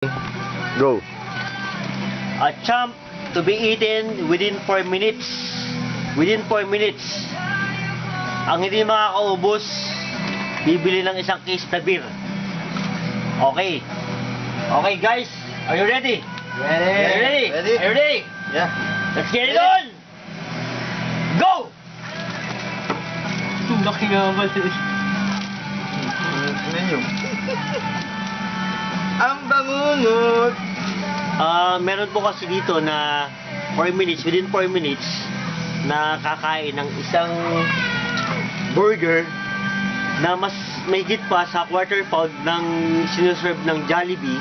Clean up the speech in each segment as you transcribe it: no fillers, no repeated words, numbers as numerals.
Go. A champ to be eaten within 4 minutes. Within 4 minutes. Ang hindi makakaubos, bibili ng isang case na beer. Okay. Okay guys, are you ready? Ready. Are you ready? Ready. Are you ready? Yeah. Let's get it on! Go! Laki nga ba siya? Tingnan nyo. Ang bangungot. Meron po kasi dito na 4 minutes, within 4 minutes, na kakain ng isang burger na mas mahigit pa sa quarter pound ng sinuserve ng Jollibee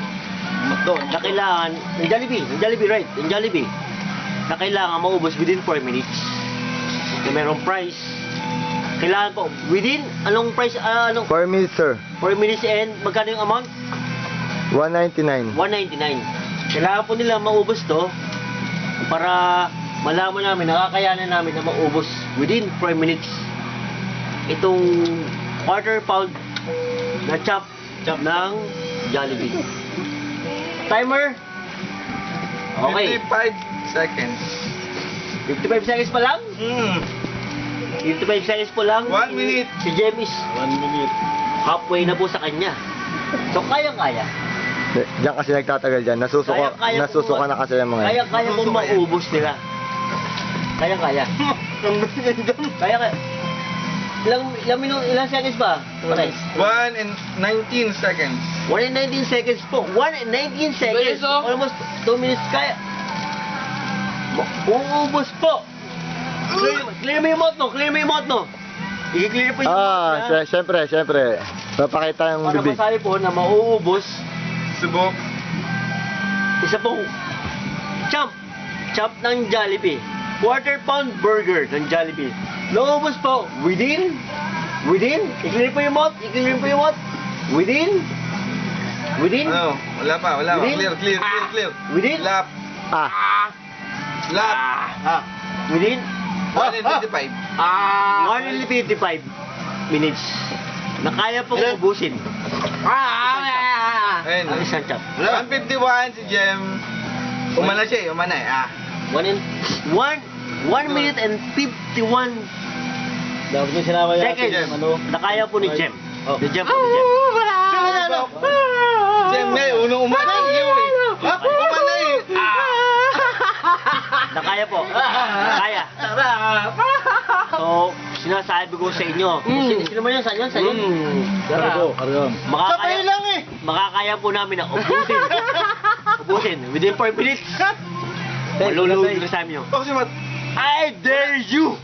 na kailangan, ng Jollibee, right? Yung Jollibee na kailangan maubos within 4 minutes na merong price. Kailangan po, within, anong price, 4 minutes, sir. 4 minutes and magkano yung amount? 199. 199. Kailangan po nila maubos to para malaman namin, nakakayanan namin na maubos within 4 minutes itong quarter pound na chop ng Jollibee. Timer. Okay. 55 seconds. 55 seconds pa lang? 55 seconds po lang. 1 minute. Si Jem is 1 minute. halfway na po sa kanya. So kaya-kaya. Diyan kasi nagtatagal dyan. Nasusuka na kasi yung mga yan. Kaya-kaya kung maubos nila. Kaya-kaya. Kaya-kaya. Ilang seconds ba? Patay. 1 and 19 seconds. 1 and 19 seconds po. 1 and 19 seconds. Bilis, oh. Almost 2 minutes kaya. Uubos po. Clear mo yung mouth mo. Clear mo yung mouth mo. I-clear po yung mouth na. Syempre. Papakita yung Para bibig. masabi po na mauubos. Subok. Isa pong chop ng Jollibee. Quarter pound burger ng Jollibee. Naubos po within, i-clear po yung mouth, within, Ano? Wala pa. Within? Clear. within, Lap. Lap. within, 155. 155 minutes na kaya pong Ilan? ubusin. Ayun. Ang isang chop. 151 si Jem. Umana siya eh. 1 minute and 51 Dapat yung sinama niya. seconds na kaya po ni Jem. Oh. Ni Jem po, ni Jem. Jem, may unang umana siya eh. Umana eh. Na kaya po. Kaya. So, sinasabi ko sa inyo. Sino man yun? Saan yun? Cargo. Makakaya po namin na ubusin within 4 minutes. Malulog na sa amin yun. Bakit si Matt? I dare you!